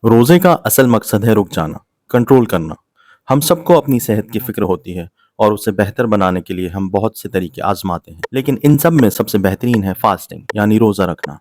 रोजे का असल मकसद है रुक जाना, कंट्रोल करना। हम सबको अपनी सेहत की फिक्र होती है और उसे बेहतर बनाने के लिए हम बहुत से तरीके आजमाते हैं, लेकिन इन सब में सबसे बेहतरीन है फास्टिंग यानी रोजा रखना।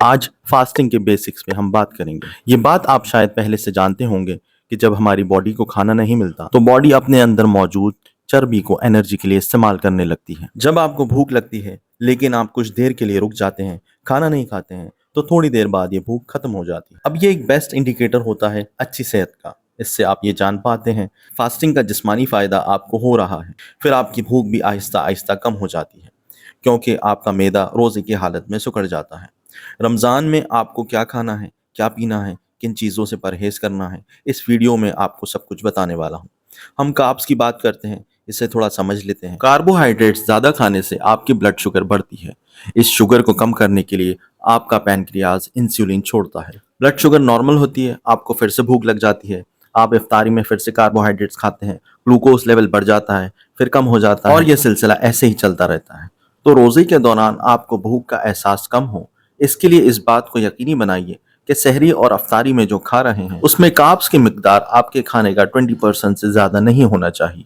आज फास्टिंग के बेसिक्स पे हम बात करेंगे। ये बात आप शायद पहले से जानते होंगे कि जब हमारी बॉडी को खाना नहीं मिलता तो बॉडी अपने अंदर मौजूद चर्बी को एनर्जी के लिए इस्तेमाल करने लगती है। जब आपको भूख लगती है लेकिन आप कुछ देर के लिए रुक जाते हैं, खाना नहीं खाते हैं, तो थोड़ी देर बाद ये भूख खत्म हो जाती है। अब ये एक बेस्ट इंडिकेटर होता है अच्छी सेहत का। इससे आप ये जान पाते हैं फास्टिंग का जिस्मानी फायदा आपको हो रहा है। फिर आपकी भूख भी आहिस्ता आहिस्ता कम हो जाती है क्योंकि आपका मैदा रोजे की हालत में सिकुड़ जाता है। रमज़ान में आपको क्या खाना है, क्या पीना है, किन चीज़ों से परहेज करना है, इस वीडियो में आपको सब कुछ बताने वाला हूँ। हम कार्ब्स की बात करते हैं, इसे थोड़ा समझ लेते हैं। कार्बोहाइड्रेट्स ज़्यादा खाने से आपकी ब्लड शुगर बढ़ती है। इस शुगर को कम करने के लिए आपका पैनक्रियाज इंसुलिन छोड़ता है। ब्लड शुगर नॉर्मल होती है, आपको फिर से भूख लग जाती है। आप इफ्तारी में फिर से कार्बोहाइड्रेट्स खाते हैं, ग्लूकोज लेवल बढ़ जाता है, फिर कम हो जाता है और यह सिलसिला ऐसे ही चलता रहता है। तो रोजे के दौरान आपको भूख का एहसास कम हो, इसके लिए इस बात को यकीनी बनाइए कि सहरी और अफ्तारी में जो खा रहे हैं उसमें कार्ब्स की मिकदार आपके खाने का 20% से ज़्यादा नहीं होना चाहिए।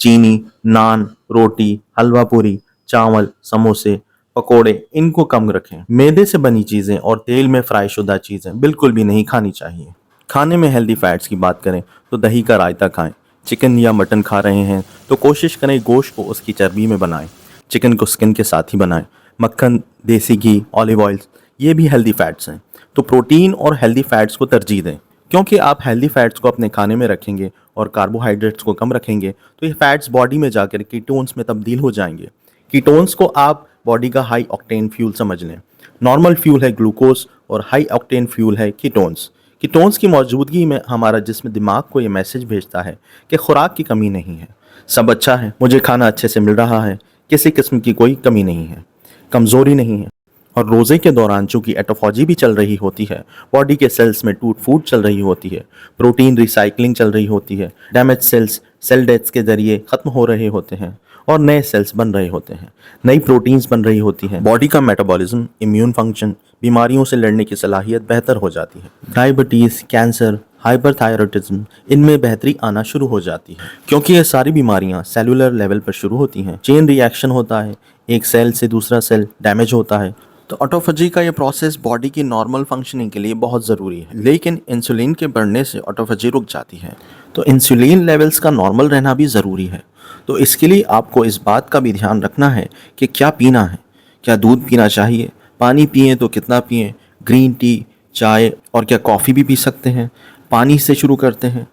चीनी, नान, रोटी, हलवा पूरी, चावल, समोसे, पकोड़े इनको कम रखें। मैदे से बनी चीज़ें और तेल में फ्राई शुदा चीज़ें बिल्कुल भी नहीं खानी चाहिए। खाने में हेल्दी फैट्स की बात करें तो दही का रायता खाएं। चिकन या मटन खा रहे हैं तो कोशिश करें गोश्त को उसकी चर्बी में बनाएं। चिकन को स्किन के साथ ही बनाएं। मक्खन, देसी घी, ऑलिव ऑयल ये भी हेल्दी फैट्स हैं। तो प्रोटीन और हेल्दी फैट्स को तरजीह दें क्योंकि आप हेल्दी फैट्स को अपने खाने में रखेंगे और कार्बोहाइड्रेट्स को कम रखेंगे तो ये फैट्स बॉडी में जाकर कीटोन्स में तब्दील हो जाएंगे। कीटोन्स को आप बॉडी का हाई ऑक्टेन फ्यूल समझ लें। नॉर्मल फ्यूल है ग्लूकोज और हाई ऑक्टेन फ्यूल है कीटोन्स। कीटोन्स की मौजूदगी में हमारा जिस्म दिमाग को ये मैसेज भेजता है कि खुराक की कमी नहीं है, सब अच्छा है, मुझे खाना अच्छे से मिल रहा है, किसी किस्म की कोई कमी नहीं है, कमज़ोरी नहीं है। और रोज़े के दौरान चूंकि एटोफॉजी भी चल रही होती है, बॉडी के सेल्स में टूट फूट चल रही होती है, प्रोटीन रिसाइकलिंग चल रही होती है, डैमेज सेल्स सेल डेथ्स के जरिए ख़त्म हो रहे होते हैं और नए सेल्स बन रहे होते हैं, नई प्रोटीन्स बन रही होती हैं, बॉडी का मेटाबॉलिज्म, इम्यून फंक्शन, बीमारियों से लड़ने की सलाहियत बेहतर हो जाती है। डायबिटीज़, कैंसर, हाइपरथायरॉयडिज्म इनमें बेहतरी आना शुरू हो जाती है क्योंकि ये सारी बीमारियां सेलुलर लेवल पर शुरू होती हैं। चेन रिएक्शन होता है, एक सेल से दूसरा सेल डैमेज होता है। तो ऑटोफेजी का ये प्रोसेस बॉडी की नॉर्मल फंक्शनिंग के लिए बहुत ज़रूरी है, लेकिन इंसुलिन के बढ़ने से ऑटोफेजी रुक जाती है। तो इंसुलिन लेवल्स का नॉर्मल रहना भी ज़रूरी है। तो इसके लिए आपको इस बात का भी ध्यान रखना है कि क्या पीना है। क्या दूध पीना चाहिए, पानी पिएँ तो कितना पिएँ, ग्रीन टी, चाय और क्या कॉफ़ी भी पी सकते हैं। पानी से शुरू करते हैं।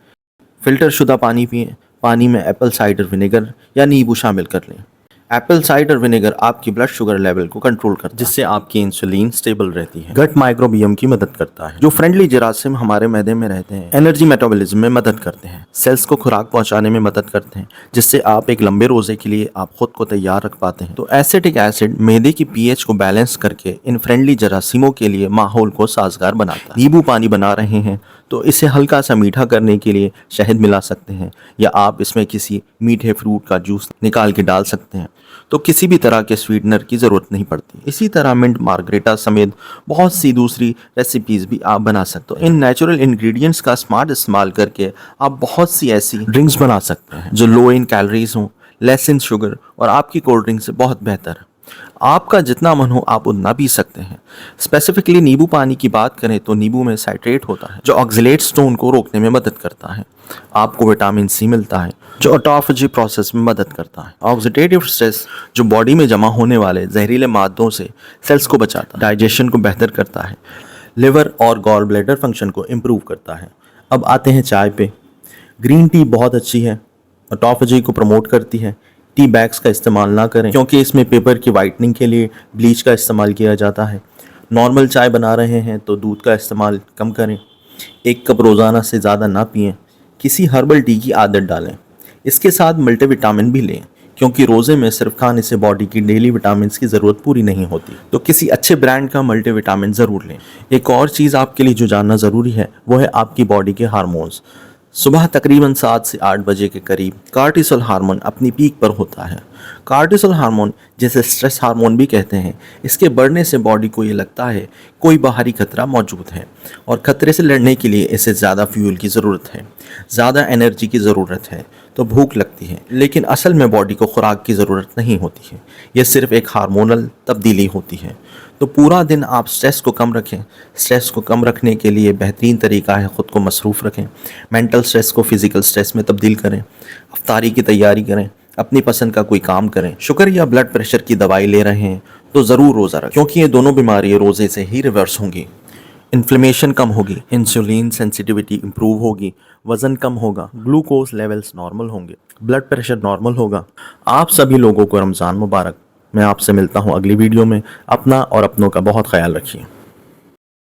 फ़िल्टर शुदा पानी पिएँ। पानी में एप्पल साइडर विनेगर या नींबू शामिल कर लें। एप्पल साइडर विनेगर आपकी ब्लड शुगर लेवल को कंट्रोल करता है, जिससे आपकी इंसुलिन स्टेबल रहती है। गट माइक्रोबियम की मदद करता है, जो फ्रेंडली जरासीम हमारे मैदे में रहते हैं एनर्जी मेटाबॉलिज्म में मदद करते हैं। सेल्स को खुराक पहुंचाने में मदद करते हैं, जिससे आप एक लंबे रोजे के लिए आप खुद को तैयार रख पाते हैं। तो एसिटिक एसिड मैदे की पीएच को बैलेंस करके इन फ्रेंडली जरासीमों के लिए माहौल को साजगार बनाता है। नींबू पानी बना रहे हैं तो इसे हल्का सा मीठा करने के लिए शहद मिला सकते हैं या आप इसमें किसी मीठे फ्रूट का जूस निकाल के डाल सकते हैं। तो किसी भी तरह के स्वीटनर की ज़रूरत नहीं पड़ती। इसी तरह मिंट मार्गरेटा समेत बहुत सी दूसरी रेसिपीज़ भी आप बना सकते हो। इन नेचुरल इंग्रेडिएंट्स का स्मार्ट इस्तेमाल करके आप बहुत सी ऐसी ड्रिंक्स बना सकते हैं जो लो इन कैलोरीज हों, लेस इन शुगर और आपकी कोल्ड ड्रिंक से बहुत बेहतर है। आपका जितना मन हो आप उतना पी सकते हैं। स्पेसिफिकली नींबू पानी की बात करें तो नींबू में साइट्रेट होता है जो ऑक्सलेट स्टोन को रोकने में मदद करता है। आपको विटामिन सी मिलता है जो ऑटोफेजी प्रोसेस में मदद करता है। ऑक्सीडेटिव स्ट्रेस जो बॉडी में जमा होने वाले जहरीले मादों से सेल्स को बचाता है, डाइजेशन को बेहतर करता है, लिवर और गॉल ब्लैडर फंक्शन को इम्प्रूव करता है। अब आते हैं चाय पे। ग्रीन टी बहुत अच्छी है, ऑटोफेजी को प्रमोट करती है। टी बैग्स का इस्तेमाल ना करें क्योंकि इसमें पेपर की वाइटनिंग के लिए ब्लीच का इस्तेमाल किया जाता है। नॉर्मल चाय बना रहे हैं तो दूध का इस्तेमाल कम करें। 1 कप रोज़ाना से ज़्यादा ना पिएं। किसी हर्बल टी की आदत डालें। इसके साथ मल्टीविटामिन भी लें क्योंकि रोज़े में सिर्फ खाने से बॉडी की डेली विटामिन की ज़रूरत पूरी नहीं होती। तो किसी अच्छे ब्रांड का मल्टीविटामिन ज़रूर लें। एक और चीज़ आपके लिए जो जानना ज़रूरी है वो है आपकी बॉडी के हार्मोन्स। सुबह तकरीबन 7 से 8 बजे के करीब कार्टिसोल हार्मोन अपनी पीक पर होता है। कार्टिसोल हार्मोन, जिसे स्ट्रेस हार्मोन भी कहते हैं, इसके बढ़ने से बॉडी को ये लगता है कोई बाहरी खतरा मौजूद है और खतरे से लड़ने के लिए इसे ज़्यादा फ्यूल की ज़रूरत है, ज़्यादा एनर्जी की ज़रूरत है, तो भूख लगती है। लेकिन असल में बॉडी को खुराक की ज़रूरत नहीं होती है, यह सिर्फ एक हार्मोनल तब्दीली होती है। तो पूरा दिन आप स्ट्रेस को कम रखें। स्ट्रेस को कम रखने के लिए बेहतरीन तरीका है ख़ुद को मसरूफ़ रखें। मेंटल स्ट्रेस को फिज़िकल स्ट्रेस में तब्दील करें। इफ्तारी की तैयारी करें। अपनी पसंद का कोई काम करें। शुगर या ब्लड प्रेशर की दवाई ले रहे हैं तो ज़रूर रोज़ा रखें, क्योंकि ये दोनों बीमारियाँ रोज़े से ही रिवर्स होंगी। इन्फ्लेमेशन कम होगी, इंसुलिन सेंसिटिविटी इंप्रूव होगी, वज़न कम होगा, ग्लूकोज लेवल्स नॉर्मल होंगे, ब्लड प्रेशर नॉर्मल होगा। आप सभी लोगों को रमज़ान मुबारक। मैं आपसे मिलता हूँ अगली वीडियो में। अपना और अपनों का बहुत ख्याल रखिए।